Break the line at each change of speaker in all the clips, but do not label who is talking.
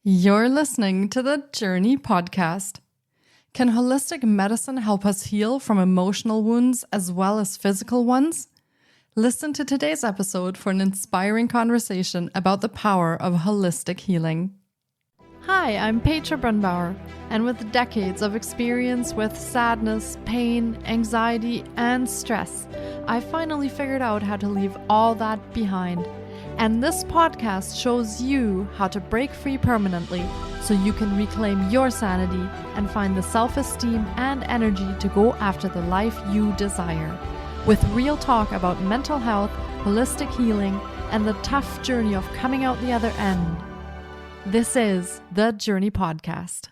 You're listening to the Journey podcast. Can holistic medicine help us heal from emotional wounds as well as physical ones? Listen to today's episode for an inspiring conversation about the power of holistic healing. Hi, I'm Petra Brunbauer, and with decades of experience with sadness, pain, anxiety, and stress, I finally figured out how to leave all that behind. And this podcast shows you how to break free permanently so you can reclaim your sanity and find the self-esteem and energy to go after the life you desire. With real talk about mental health, holistic healing, and the tough journey of coming out the other end. This is the Journey Podcast.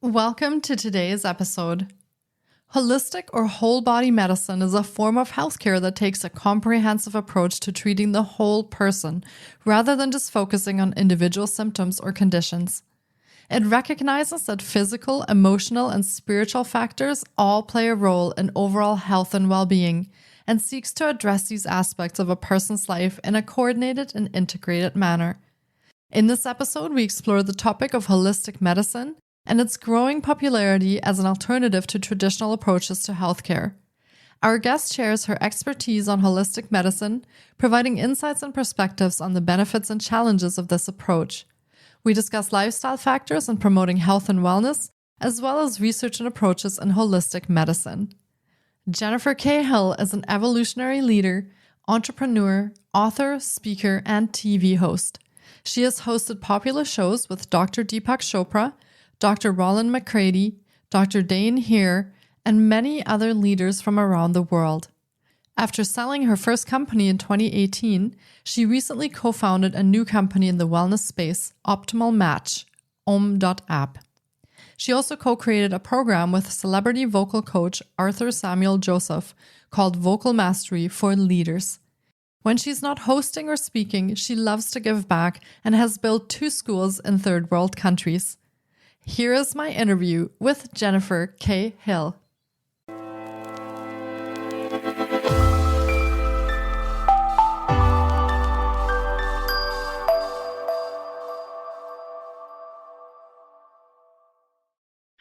Welcome to today's episode. Holistic or whole body medicine is a form of healthcare that takes a comprehensive approach to treating the whole person rather than just focusing on individual symptoms or conditions. It recognizes that physical, emotional, and spiritual factors all play a role in overall health and well-being and seeks to address these aspects of a person's life in a coordinated and integrated manner. In this episode, we explore the topic of holistic medicine and its growing popularity as an alternative to traditional approaches to healthcare. Our guest shares her expertise on holistic medicine, providing insights and perspectives on the benefits and challenges of this approach. We discuss lifestyle factors in promoting health and wellness, as well as research and approaches in holistic medicine. Jennifer Cahill is an evolutionary leader, entrepreneur, author, speaker, and TV host. She has hosted popular shows with Dr. Deepak Chopra, Dr. Roland McCready, Dr. Dane Heer, and many other leaders from around the world. After selling her first company in 2018, she recently co-founded a new company in the wellness space, Optimal Match, Om.app. She also co-created a program with celebrity vocal coach Arthur Samuel Joseph called Vocal Mastery for Leaders. When she's not hosting or speaking, she loves to give back and has built 2 schools in third world countries. Here is my interview with Jennifer Cahill.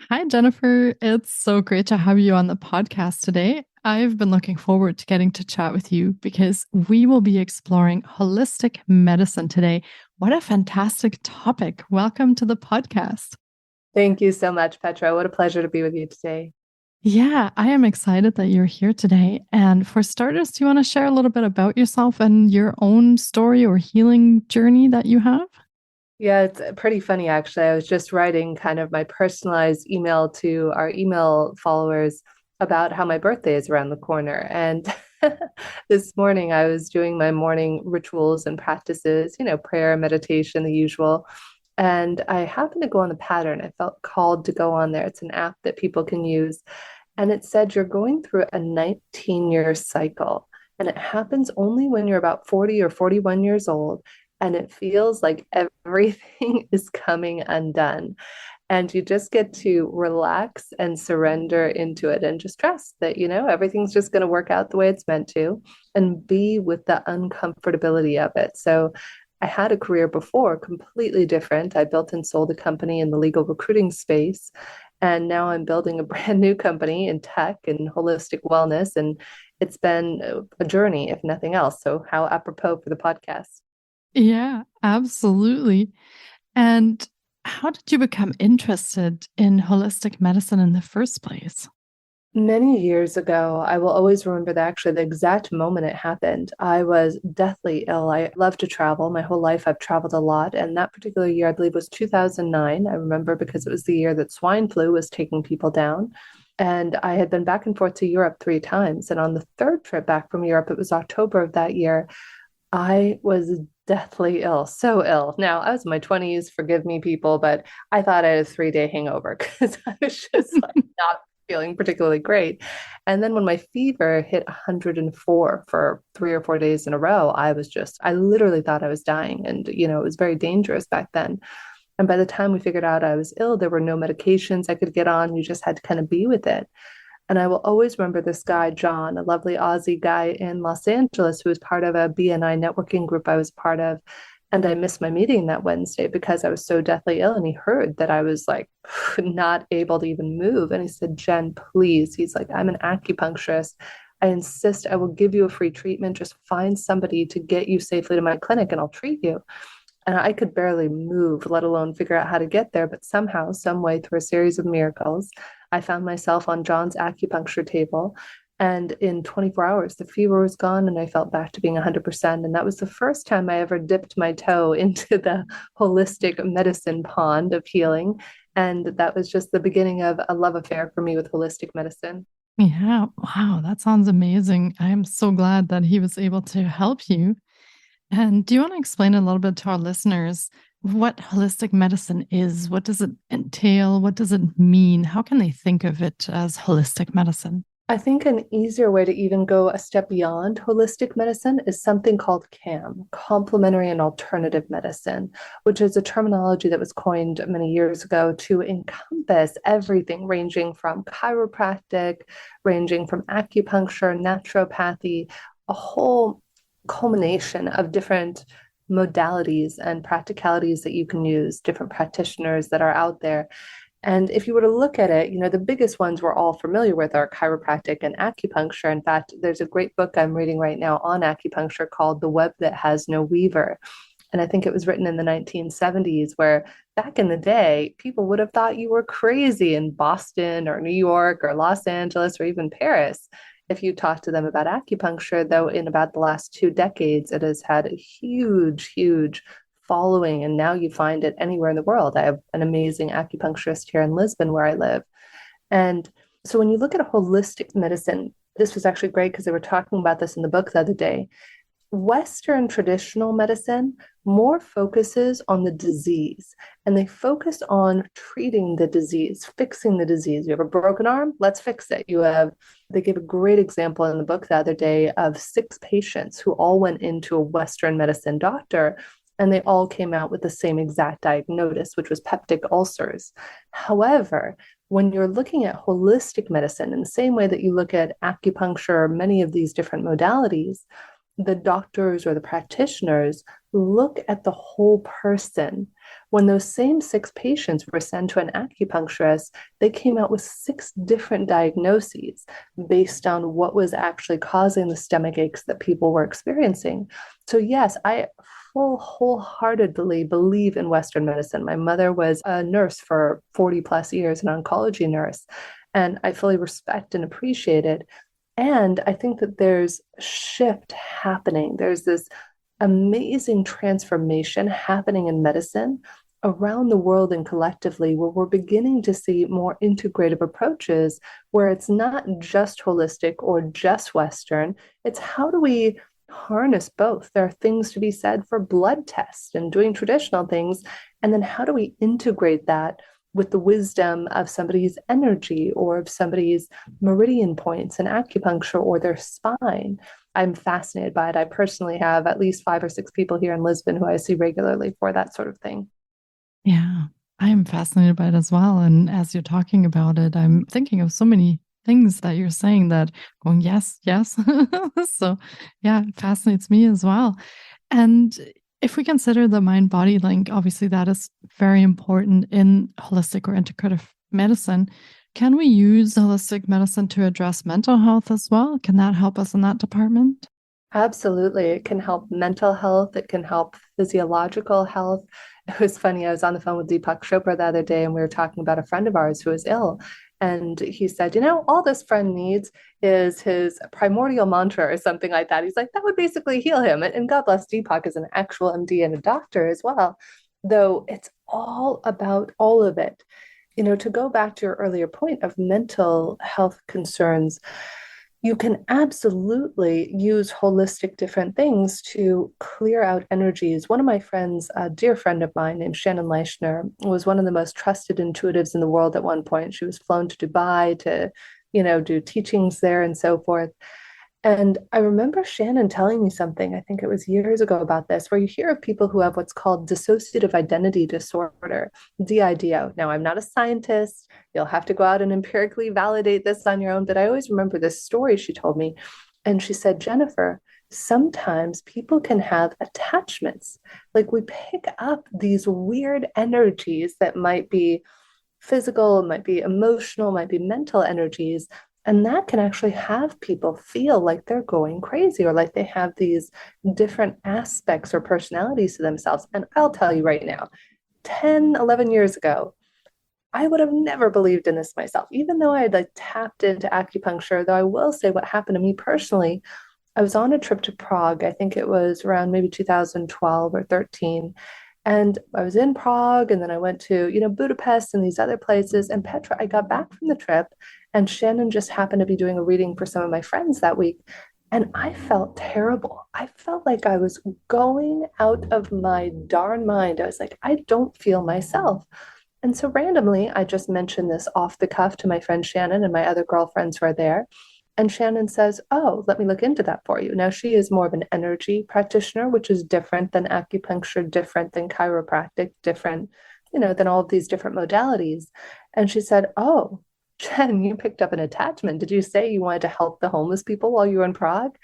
Hi, Jennifer. It's so great to have you on the podcast today. I've been looking forward to getting to chat with you because we will be exploring holistic medicine today. What a fantastic topic. Welcome to the podcast.
Thank you so much, Petra. What a pleasure to be with you today.
Yeah, I am excited that you're here today. And for starters, do you want to share a little bit about yourself and your own story or healing journey that you have?
Yeah, it's pretty funny, actually. I was just writing kind of my personalized email to our email followers about how my birthday is around the corner. And this morning I was doing my morning rituals and practices, prayer, meditation, the usual. And I happened to go on the pattern. I felt called to go on there. It's an app that people can use. And it said you're going through a 19-year cycle. And it happens only when you're about 40 or 41 years old. And it feels like everything is coming undone. And you just get to relax and surrender into it and just trust that, everything's just going to work out the way it's meant to and be with the uncomfortability of it. So I had a career before, completely different. I built and sold a company in the legal recruiting space. And now I'm building a brand new company in tech and holistic wellness. And it's been a journey, if nothing else. So how apropos for the podcast.
Yeah, absolutely. And how did you become interested in holistic medicine in the first place?
Many years ago, I will always remember the exact moment it happened. I was deathly ill. I love to travel. My whole life, I've traveled a lot. And that particular year, I believe, was 2009. I remember because it was the year that swine flu was taking people down. And I had been back and forth to Europe 3 times. And on the third trip back from Europe, it was October of that year, I was deathly ill, so ill. Now, I was in my 20s, forgive me, people, but I thought I had a 3-day hangover because I was just not feeling particularly great. And then when my fever hit 104 for 3 or 4 days in a row, I literally thought I was dying. And, it was very dangerous back then. And by the time we figured out I was ill, there were no medications I could get on. You just had to kind of be with it. And I will always remember this guy, John, a lovely Aussie guy in Los Angeles who was part of a BNI networking group I was part of. And I missed my meeting that Wednesday because I was so deathly ill. And he heard that I was like not able to even move. And he said, Jen, please. He's like, I'm an acupuncturist. I insist I will give you a free treatment. Just find somebody to get you safely to my clinic and I'll treat you. And I could barely move, let alone figure out how to get there. But somehow, some way, through a series of miracles, I found myself on John's acupuncture table. And in 24 hours, the fever was gone and I felt back to being 100%. And that was the first time I ever dipped my toe into the holistic medicine pond of healing. And that was just the beginning of a love affair for me with holistic medicine.
Yeah. Wow. That sounds amazing. I am so glad that he was able to help you. And do you want to explain a little bit to our listeners what holistic medicine is? What does it entail? What does it mean? How can they think of it as holistic medicine?
I think an easier way to even go a step beyond holistic medicine is something called CAM, complementary and alternative medicine, which is a terminology that was coined many years ago to encompass everything ranging from chiropractic, ranging from acupuncture, naturopathy, a whole culmination of different modalities and practicalities that you can use, different practitioners that are out there. And if you were to look at it, the biggest ones we're all familiar with are chiropractic and acupuncture. In fact, there's a great book I'm reading right now on acupuncture called The Web That Has No Weaver. And I think it was written in the 1970s, where back in the day, people would have thought you were crazy in Boston or New York or Los Angeles or even Paris if you talk to them about acupuncture. Though in about the last 2 decades, it has had a huge, huge following, and now you find it anywhere in the world. I have an amazing acupuncturist here in Lisbon where I live. And so when you look at holistic medicine, this was actually great because they were talking about this in the book the other day. Western traditional medicine more focuses on the disease and they focus on treating the disease, fixing the disease. You have a broken arm, let's fix it. They gave a great example in the book the other day of 6 patients who all went into a Western medicine doctor and they all came out with the same exact diagnosis, which was peptic ulcers. However, when you're looking at holistic medicine in the same way that you look at acupuncture, many of these different modalities, the doctors or the practitioners look at the whole person. When those same 6 patients were sent to an acupuncturist, they came out with 6 different diagnoses based on what was actually causing the stomach aches that people were experiencing. So, yes, I wholeheartedly believe in Western medicine. My mother was a nurse for 40 plus years, an oncology nurse, and I fully respect and appreciate it. And I think that there's a shift happening. There's this amazing transformation happening in medicine around the world and collectively, where we're beginning to see more integrative approaches where it's not just holistic or just Western. It's how do we harness both? There are things to be said for blood tests and doing traditional things. And then how do we integrate that with the wisdom of somebody's energy or of somebody's meridian points in acupuncture or their spine? I'm fascinated by it. I personally have at least 5 or 6 people here in Lisbon who I see regularly for that sort of thing.
Yeah, I am fascinated by it as well. And as you're talking about it, I'm thinking of so many things that you're saying that going, yes, yes. So, yeah, it fascinates me as well. And if we consider the mind body link, obviously that is very important in holistic or integrative medicine. Can we use holistic medicine to address mental health as well? Can that help us in that department?
Absolutely. It can help mental health. It can help physiological health. It was funny. I was on the phone with Deepak Chopra the other day, and we were talking about a friend of ours who is ill. And he said, all this friend needs is his primordial mantra or something like that. He's like, that would basically heal him. And God bless Deepak as an actual MD and a doctor as well. Though it's all about all of it. To go back to your earlier point of mental health concerns, you can absolutely use holistic different things to clear out energies. One of my friends, a dear friend of mine named Shannon Leichner, was one of the most trusted intuitives in the world at one point. She was flown to Dubai to, do teachings there and so forth. And I remember Shannon telling me something, I think it was years ago about this, where you hear of people who have what's called dissociative identity disorder, DIDO. Now, I'm not a scientist. You'll have to go out and empirically validate this on your own. But I always remember this story she told me. And she said, Jennifer, sometimes people can have attachments. Like we pick up these weird energies that might be physical, might be emotional, might be mental energies. And that can actually have people feel like they're going crazy or like they have these different aspects or personalities to themselves. And I'll tell you right now, 10, 11 years ago, I would have never believed in this myself, even though I had like tapped into acupuncture. Though I will say what happened to me personally, I was on a trip to Prague. I think it was around maybe 2012 or 13. And I was in Prague and then I went to, Budapest and these other places. And Petra, I got back from the trip and Shannon just happened to be doing a reading for some of my friends that week. And I felt terrible. I felt like I was going out of my darn mind. I was like, I don't feel myself. And so randomly, I just mentioned this off the cuff to my friend Shannon and my other girlfriends who are there. And Shannon says, oh, let me look into that for you. Now, she is more of an energy practitioner, which is different than acupuncture, different than chiropractic, different, than all of these different modalities. And she said, oh, Jen, you picked up an attachment. Did you say you wanted to help the homeless people while you were in Prague?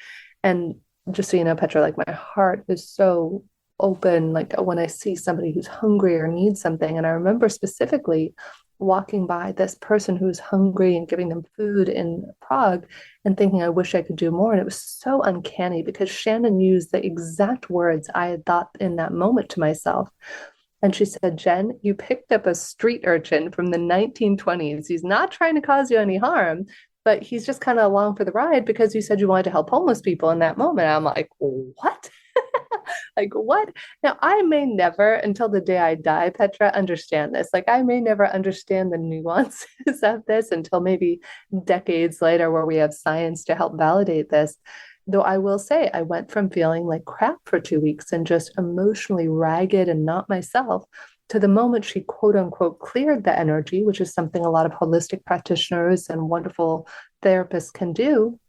And just so you know, Petra, like my heart is so open, like when I see somebody who's hungry or needs something. And I remember specifically walking by this person who's hungry and giving them food in Prague and thinking, I wish I could do more. And it was so uncanny because Shannon used the exact words I had thought in that moment to myself. And she said, Jen, you picked up a street urchin from the 1920s. He's not trying to cause you any harm, but he's just kind of along for the ride because you said you wanted to help homeless people in that moment. I'm like, what? Like, what? Now, I may never, until the day I die, Petra, understand this. Like, I may never understand the nuances of this until maybe decades later, where we have science to help validate this. Though I will say, I went from feeling like crap for 2 weeks and just emotionally ragged and not myself to the moment she quote unquote cleared the energy, which is something a lot of holistic practitioners and wonderful therapists can do.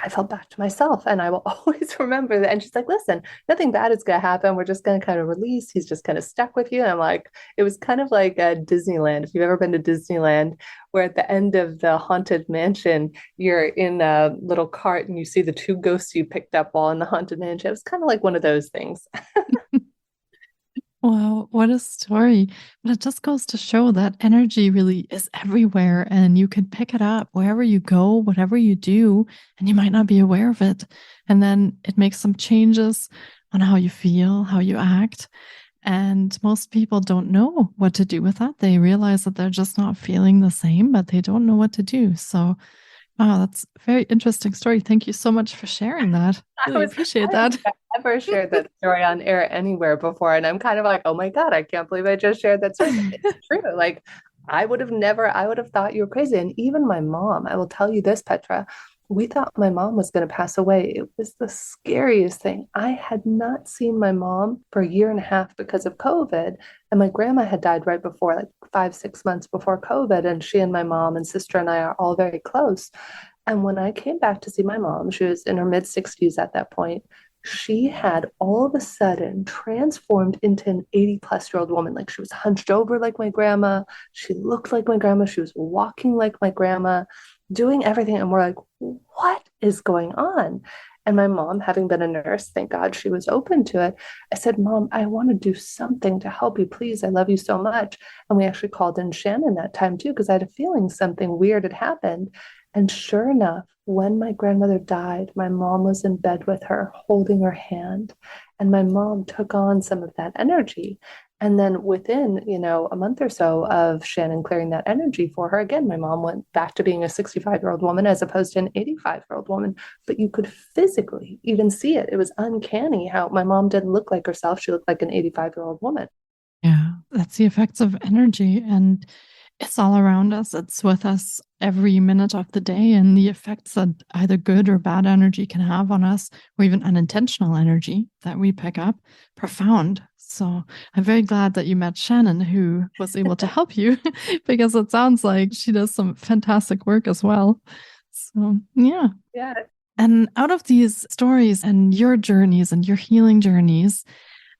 I felt back to myself and I will always remember that. And she's like, listen, nothing bad is going to happen. We're just going to kind of release. He's just kind of stuck with you. And I'm like, it was kind of like Disneyland. If you've ever been to Disneyland, where at the end of the haunted mansion, you're in a little cart and you see the two ghosts you picked up while in the haunted mansion. It was kind of like one of those things.
Wow, what a story. But it just goes to show that energy really is everywhere and you can pick it up wherever you go, whatever you do, and you might not be aware of it. And then it makes some changes on how you feel, how you act. And most people don't know what to do with that. They realize that they're just not feeling the same, but they don't know what to do. So, wow, that's a very interesting story. Thank you so much for sharing that. Really appreciate that.
I've never shared that story on air anywhere before. And I'm kind of like, oh my God, I can't believe I just shared that story. It's true. Like I would have thought you were crazy. And even my mom, I will tell you this, Petra, we thought my mom was going to pass away. It was the scariest thing. I had not seen my mom for a year and a half because of COVID. And my grandma had died right before, like 5, 6 months before COVID. And she and my mom and sister and I are all very close. And when I came back to see my mom, she was in her mid 60s at that point. She had all of a sudden transformed into an 80-plus-year-old woman. Like she was hunched over like my grandma. She looked like my grandma. She was walking like my grandma, doing everything. And we're like, what is going on? And my mom, having been a nurse, thank God she was open to it. I said, Mom, I want to do something to help you. Please, I love you so much. And we actually called in Shannon that time too, because I had a feeling something weird had happened. And sure enough, when my grandmother died, my mom was in bed with her, holding her hand. And my mom took on some of that energy. And then within, a month or so of Shannon clearing that energy for her, again, my mom went back to being a 65-year-old woman as opposed to an 85-year-old woman. But you could physically even see it. It was uncanny how my mom didn't look like herself. She looked like an 85-year-old woman.
Yeah, that's the effects of energy. And it's all around us. It's with us every minute of the day. And the effects that either good or bad energy can have on us, or even unintentional energy that we pick up, profound. So I'm very glad that you met Shannon, who was able to help you, because it sounds like she does some fantastic work as well. So, yeah.
Yeah.
And out of these stories and your journeys and your healing journeys,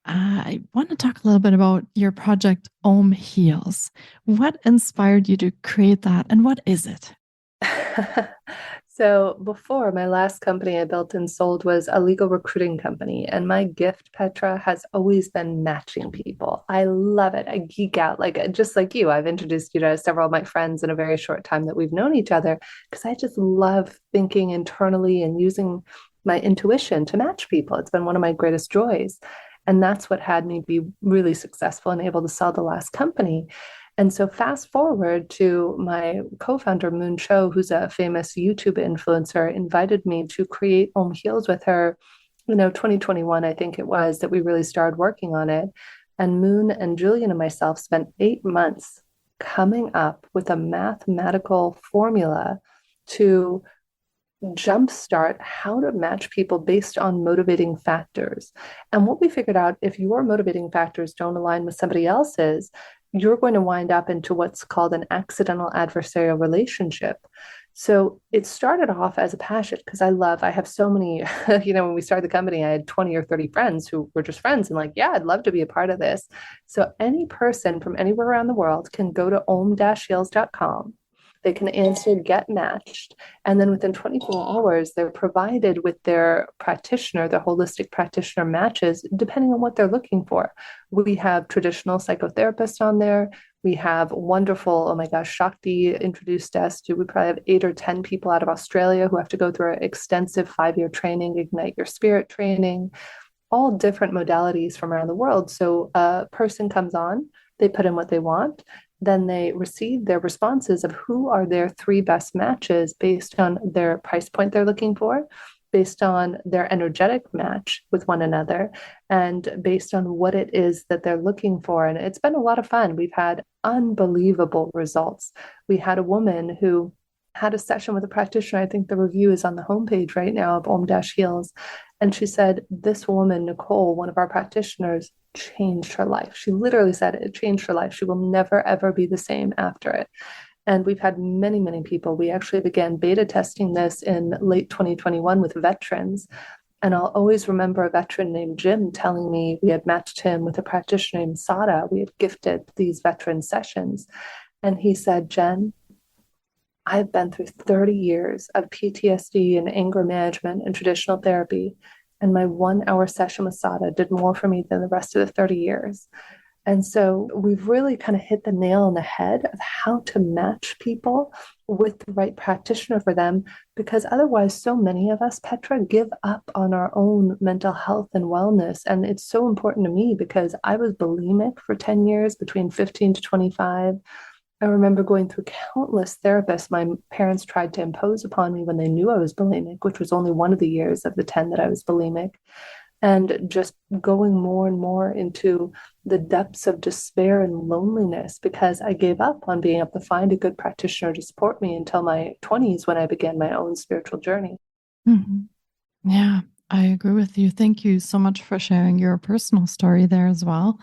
I want to talk a little bit about your project Om Heals. What inspired you to create that and what is it?
So before, my last company I built and sold was a legal recruiting company. And my gift, Petra, has always been matching people. I love it. I geek out. Like just like you, I've introduced you to several of my friends in a very short time that we've known each other because I just love thinking internally and using my intuition to match people. It's been one of my greatest joys. And that's what had me be really successful and able to sell the last company. And so, fast forward to my co founder, Moon Cho, who's a famous YouTube influencer, invited me to create Om Heals with her. 2021, I think it was that we really started working on it. And Moon and Julian and myself spent 8 months coming up with a mathematical formula to jumpstart how to match people based on motivating factors. And what we figured out, if your motivating factors don't align with somebody else's, you're going to wind up into what's called an accidental adversarial relationship. So it started off as a passion because I have so many, when we started the company, I had 20 or 30 friends who were just friends and like, yeah, I'd love to be a part of this. So any person from anywhere around the world can go to om-heals.com. They can answer get matched. And then within 24 hours, they're provided with their practitioner, their holistic practitioner matches, depending on what they're looking for. We have traditional psychotherapists on there. We have wonderful, oh my gosh, Shakti introduced us to, we probably have 8 or 10 people out of Australia who have to go through an extensive 5-year training, Ignite Your Spirit training, all different modalities from around the world. So a person comes on, they put in what they want, then they receive their responses of who are their 3 best matches based on their price point they're looking for, based on their energetic match with one another, and based on what it is that they're looking for. And it's been a lot of fun. We've had unbelievable results. We had a woman who had a session with a practitioner. I think the review is on the homepage right now of Om-Heals. And she said, this woman, Nicole, one of our practitioners, changed her life. She literally said it changed her life. She will never, ever be the same after it. And we've had many, many people. We actually began beta testing this in late 2021 with veterans. And I'll always remember a veteran named Jim telling me we had matched him with a practitioner named Sada. We had gifted these veteran sessions. And he said, Jen, I've been through 30 years of PTSD and anger management and traditional therapy, and my 1 hour session with Sada did more for me than the rest of the 30 years. And so we've really kind of hit the nail on the head of how to match people with the right practitioner for them, because otherwise, so many of us, Petra, give up on our own mental health and wellness. And it's so important to me because I was bulimic for 10 years, between 15 to 25. I remember going through countless therapists my parents tried to impose upon me when they knew I was bulimic, which was only one of the years of the 10 that I was bulimic, and just going more and more into the depths of despair and loneliness because I gave up on being able to find a good practitioner to support me until my 20s when I began my own spiritual journey.
Mm-hmm. Yeah, I agree with you. Thank you so much for sharing your personal story there as well.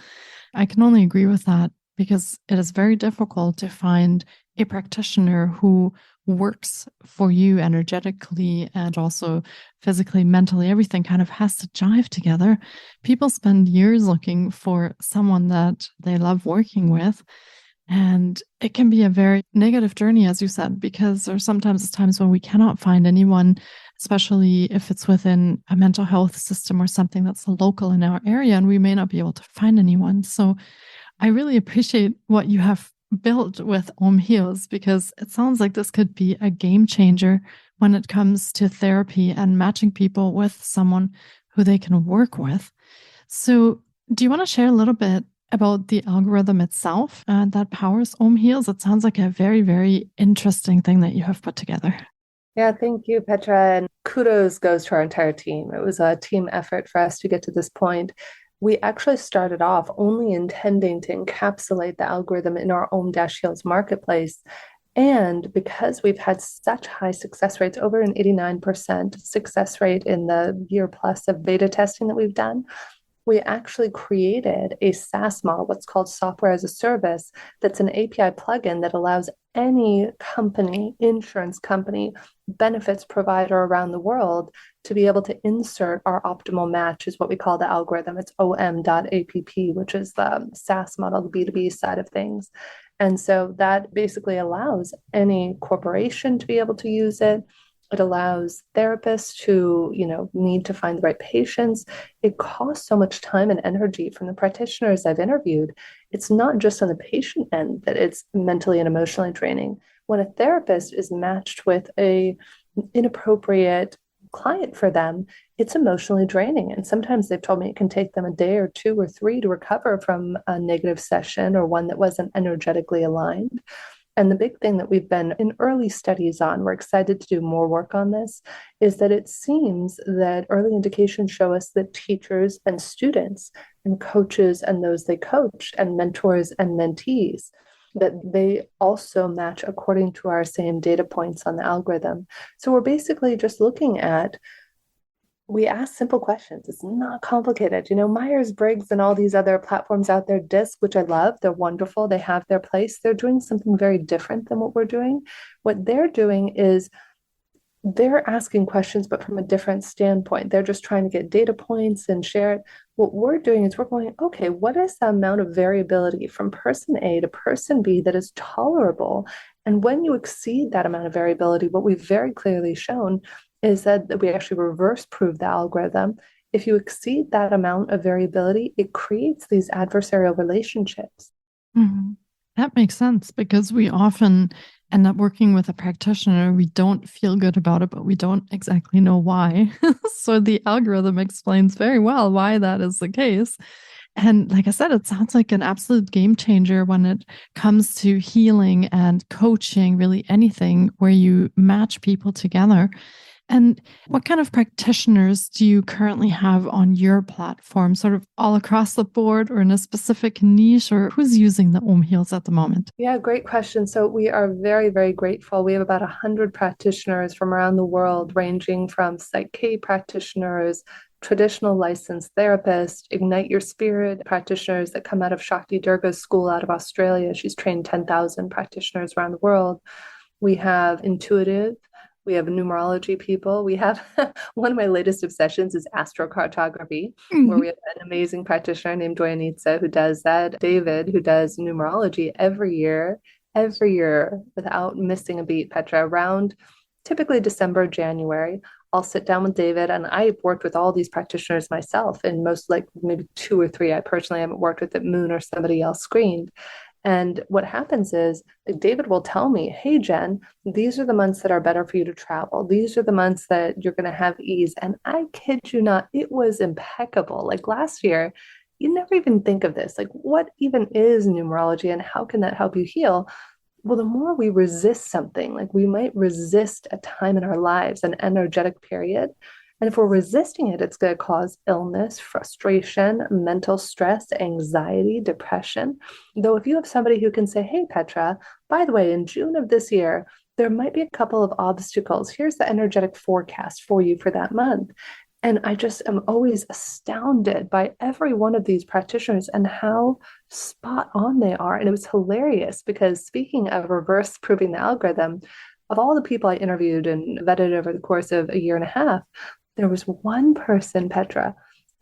I can only agree with that because it is very difficult to find a practitioner who works for you energetically and also physically, mentally. Everything kind of has to jive together. People spend years looking for someone that they love working with. And it can be a very negative journey, as you said, because there's sometimes times when we cannot find anyone, especially if it's within a mental health system or something that's local in our area, and we may not be able to find anyone. So I really appreciate what you have built with Om Heals, because it sounds like this could be a game changer when it comes to therapy and matching people with someone who they can work with. So do you want to share a little bit about the algorithm itself that powers Om Heals? It sounds like a very, very interesting thing that you have put together.
Yeah, thank you, Petra. And kudos goes to our entire team. It was a team effort for us to get to this point. We actually started off only intending to encapsulate the algorithm in our Om-Heals marketplace. And because we've had such high success rates, over an 89% success rate in the year plus of beta testing that we've done, we actually created a SaaS model, what's called software as a service, that's an API plugin that allows any company, insurance company, benefits provider around the world to be able to insert our optimal match, is what we call the algorithm. It's om.app, which is the SaaS model, the B2B side of things. And so that basically allows any corporation to be able to use it. It allows therapists who, need to find the right patients. It costs so much time and energy from the practitioners I've interviewed. It's not just on the patient end that it's mentally and emotionally draining. When a therapist is matched with a inappropriate client for them, it's emotionally draining. And sometimes they've told me it can take them a day or two or three to recover from a negative session or one that wasn't energetically aligned. And the big thing that we've been in early studies on, we're excited to do more work on this, is that it seems that early indications show us that teachers and students and coaches and those they coach and mentors and mentees, that they also match according to our same data points on the algorithm. So we're basically just looking at, we ask simple questions. It's not complicated. Myers-Briggs and all these other platforms out there, DISC, which I love, they're wonderful. They have their place. They're doing something very different than what we're doing. What they're doing is they're asking questions, but from a different standpoint. They're just trying to get data points and share it. What we're doing is we're going, okay, what is the amount of variability from person A to person B that is tolerable? And when you exceed that amount of variability, what we've very clearly shown is that we actually reverse prove the algorithm. If you exceed that amount of variability, it creates these adversarial relationships.
Mm-hmm. That makes sense because we often end up working with a practitioner. We don't feel good about it, but we don't exactly know why. So the algorithm explains very well why that is the case. And like I said, it sounds like an absolute game changer when it comes to healing and coaching, really anything where you match people together. And what kind of practitioners do you currently have on your platform, sort of all across the board or in a specific niche, or who's using the Om Heals at the moment?
Yeah, great question. So we are very, very grateful. We have about 100 practitioners from around the world, ranging from Psych K practitioners, traditional licensed therapists, Ignite Your Spirit practitioners that come out of Shakti Durga's school out of Australia. She's trained 10,000 practitioners around the world. We have intuitive. We have numerology people. We have one of my latest obsessions is astrocartography, where we have an amazing practitioner named Doyanitsa who does that. David, who does numerology every year without missing a beat, Petra, around typically December, January. I'll sit down with David, and I've worked with all these practitioners myself, and most like maybe two or three I personally haven't worked with that Moon or somebody else screened. And what happens is David will tell me, hey, Jen, these are the months that are better for you to travel. These are the months that you're going to have ease. And I kid you not, it was impeccable. Like last year, you never even think of this. Like, what even is numerology and how can that help you heal? Well, the more we resist something, like we might resist a time in our lives, an energetic period. And if we're resisting it, it's going to cause illness, frustration, mental stress, anxiety, depression. Though, if you have somebody who can say, hey, Petra, by the way, in June of this year, there might be a couple of obstacles. Here's the energetic forecast for you for that month. And I just am always astounded by every one of these practitioners and how spot on they are. And it was hilarious because speaking of reverse proving the algorithm, of all the people I interviewed and vetted over the course of a year and a half, there was one person, Petra,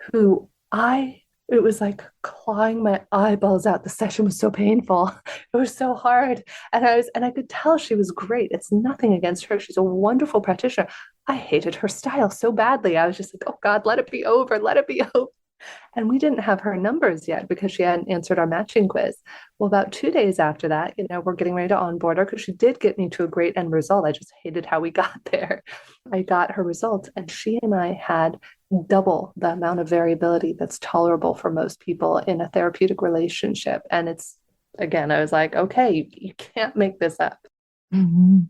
who it was like clawing my eyeballs out. The session was so painful. It was so hard. And I could tell she was great. It's nothing against her. She's a wonderful practitioner. I hated her style so badly. I was just like, oh God, let it be over. Let it be over. And we didn't have her numbers yet because she hadn't answered our matching quiz. Well, about 2 days after that, we're getting ready to onboard her because she did get me to a great end result. I just hated how we got there. I got her results, and she and I had double the amount of variability that's tolerable for most people in a therapeutic relationship. And again, I was like, okay, you can't make this up.
Mm-hmm.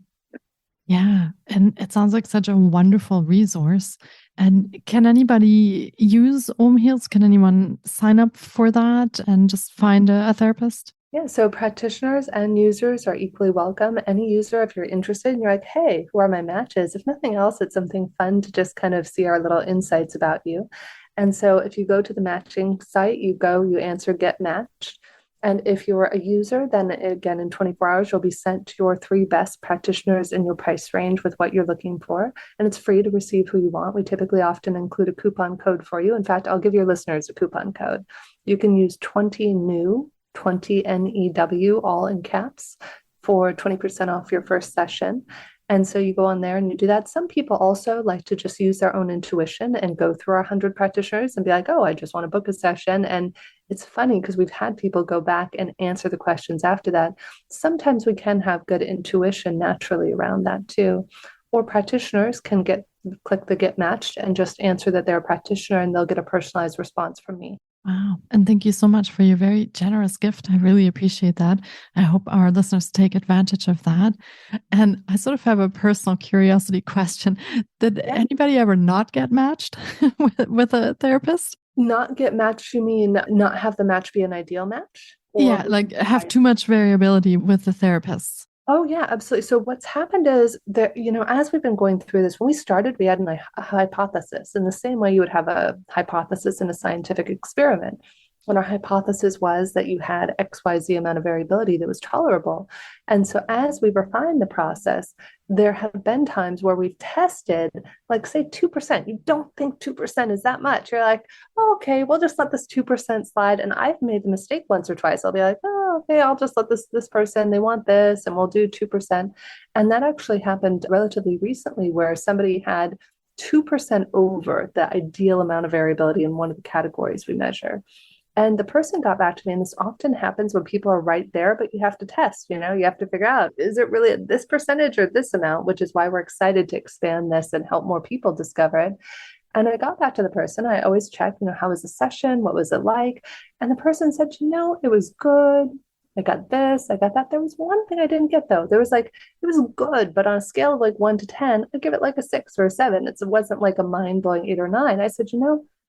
Yeah. And it sounds like such a wonderful resource. And can anybody use Om Heals? Can anyone sign up for that and just find a therapist?
Yeah, so practitioners and users are equally welcome. Any user, if you're interested and you're like, hey, who are my matches? If nothing else, it's something fun to just kind of see our little insights about you. And so if you go to the matching site, you answer get matched. And if you're a user, then again, in 24 hours, you'll be sent your three best practitioners in your price range with what you're looking for. And it's free to receive who you want. We typically often include a coupon code for you. In fact, I'll give your listeners a coupon code. You can use 20 new 20 NEW, all in caps, for 20% off your first session. And so you go on there and you do that. Some people also like to just use their own intuition and go through our 100 practitioners and be like, oh, I just want to book a session. And it's funny because we've had people go back and answer the questions after that. Sometimes we can have good intuition naturally around that too. Or practitioners can click the get matched and just answer that they're a practitioner and they'll get a personalized response from me.
Wow. And thank you so much for your very generous gift. I really appreciate that. I hope our listeners take advantage of that. And I sort of have a personal curiosity question. Did anybody ever not get matched with a therapist?
Not get matched, you mean not have the match be an ideal match?
Yeah, like have too much variability with the therapists.
Oh, yeah, absolutely. So what's happened is that, as we've been going through this, when we started, we had a hypothesis in the same way you would have a hypothesis in a scientific experiment. When our hypothesis was that you had XYZ amount of variability that was tolerable. And so as we refined the process, there have been times where we've tested, like say 2%. You don't think 2% is that much. You're like, oh, okay, we'll just let this 2% slide. And I've made the mistake once or twice. I'll be like, oh, okay, I'll just let this person, they want this, and we'll do 2%. And that actually happened relatively recently where somebody had 2% over the ideal amount of variability in one of the categories we measure. And the person got back to me, and this often happens when people are right there, but you have to test, you have to figure out, is it really this percentage or this amount, which is why we're excited to expand this and help more people discover it. And I got back to the person. I always check, how was the session? What was it like? And the person said, it was good. I got this, I got that. There was one thing I didn't get though. There was it was good, but on a scale of like 1 to 10, I'd give it like a 6 or a 7. It wasn't like a mind-blowing 8 or 9. I said,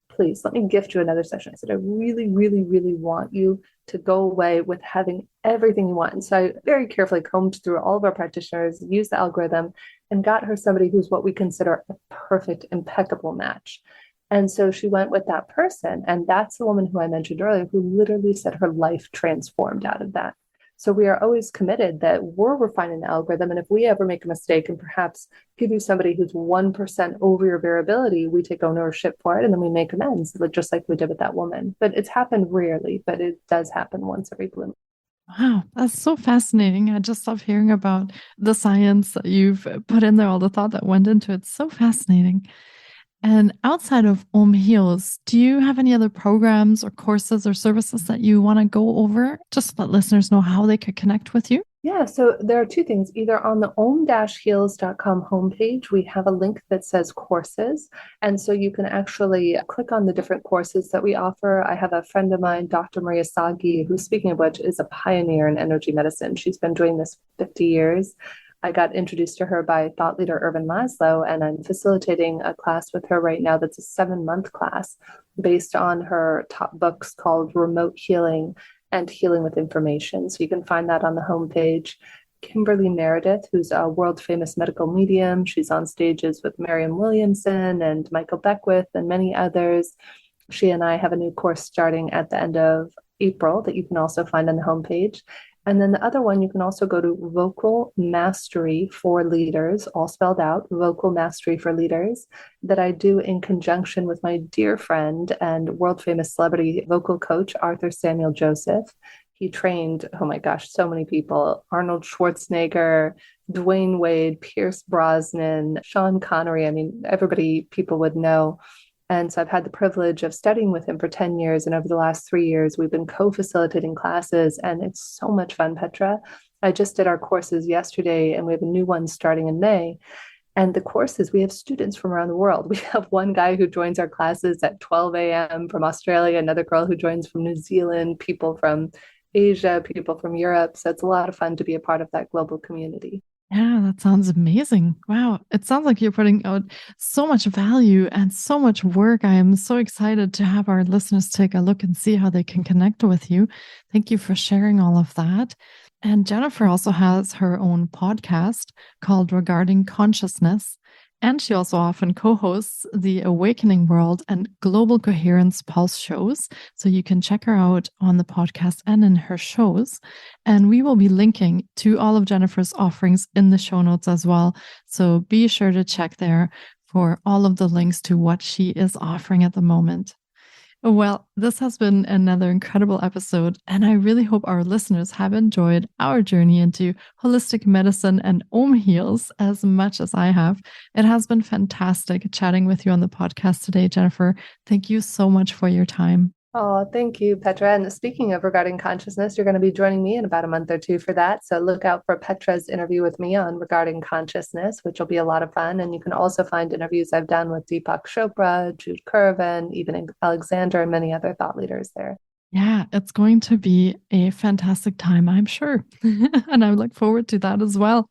please let me gift you another session. I said, I really, really, really want you to go away with having everything you want. And so I very carefully combed through all of our practitioners, used the algorithm, and got her somebody who's what we consider a perfect, impeccable match. And so she went with that person. And that's the woman who I mentioned earlier, who literally said her life transformed out of that. So we are always committed that we're refining the algorithm. And if we ever make a mistake and perhaps give you somebody who's 1% over your variability, we take ownership for it and then we make amends, just like we did with that woman. But it's happened rarely, but it does happen once every blue moon.
Wow, that's so fascinating. I just love hearing about the science that you've put in there, all the thought that went into it. So fascinating. And outside of Om Heals, do you have any other programs or courses or services that you want to go over? Just let listeners know how they could connect with you.
Yeah, so there are two things. Either on the om-heals.com homepage, we have a link that says courses. And so you can actually click on the different courses that we offer. I have a friend of mine, Dr. Maria Sagi, who, speaking of which, is a pioneer in energy medicine. She's been doing this 50 years. I got introduced to her by thought leader Irvin Laszlo, and I'm facilitating a class with her right now that's a 7-month class based on her top books called Remote Healing and Healing with Information. So you can find that on the homepage. Kimberly Meredith, who's a world famous medical medium. She's on stages with Marianne Williamson and Michael Beckwith and many others. She and I have a new course starting at the end of April that you can also find on the homepage. And then the other one, you can also go to Vocal Mastery for Leaders, all spelled out, Vocal Mastery for Leaders, that I do in conjunction with my dear friend and world famous celebrity vocal coach, Arthur Samuel Joseph. He trained, oh my gosh, so many people: Arnold Schwarzenegger, Dwayne Wade, Pierce Brosnan, Sean Connery. I mean, people would know. And so I've had the privilege of studying with him for 10 years. And over the last 3 years, we've been co-facilitating classes. And it's so much fun, Petra. I just did our courses yesterday, and we have a new one starting in May. And the courses, we have students from around the world. We have one guy who joins our classes at 12 a.m. from Australia, another girl who joins from New Zealand, people from Asia, people from Europe. So it's a lot of fun to be a part of that global community.
Yeah, that sounds amazing. Wow. It sounds like you're putting out so much value and so much work. I am so excited to have our listeners take a look and see how they can connect with you. Thank you for sharing all of that. And Jennifer also has her own podcast called Regarding Consciousness. And she also often co-hosts the Awakening World and Global Coherence Pulse shows. So you can check her out on the podcast and in her shows. And we will be linking to all of Jennifer's offerings in the show notes as well. So be sure to check there for all of the links to what she is offering at the moment. Well, this has been another incredible episode, and I really hope our listeners have enjoyed our journey into holistic medicine and Om heals as much as I have. It has been fantastic chatting with you on the podcast today, Jennifer. Thank you so much for your time.
Oh, thank you, Petra. And speaking of regarding consciousness, you're going to be joining me in about a month or two for that. So look out for Petra's interview with me on regarding consciousness, which will be a lot of fun. And you can also find interviews I've done with Deepak Chopra, Jude Curvin, even Alexander, and many other thought leaders there.
Yeah, it's going to be a fantastic time, I'm sure. And I look forward to that as well.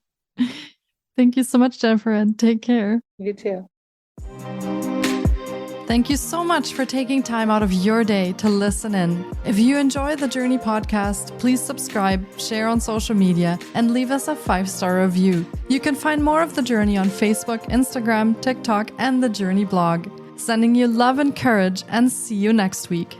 Thank you so much, Jennifer, and take care.
You too.
Thank you so much for taking time out of your day to listen in. If you enjoy the Journey podcast, please subscribe, share on social media, and leave us a 5-star review. You can find more of The Journey on Facebook, Instagram, TikTok, and the Journey blog. Sending you love and courage, and see you next week.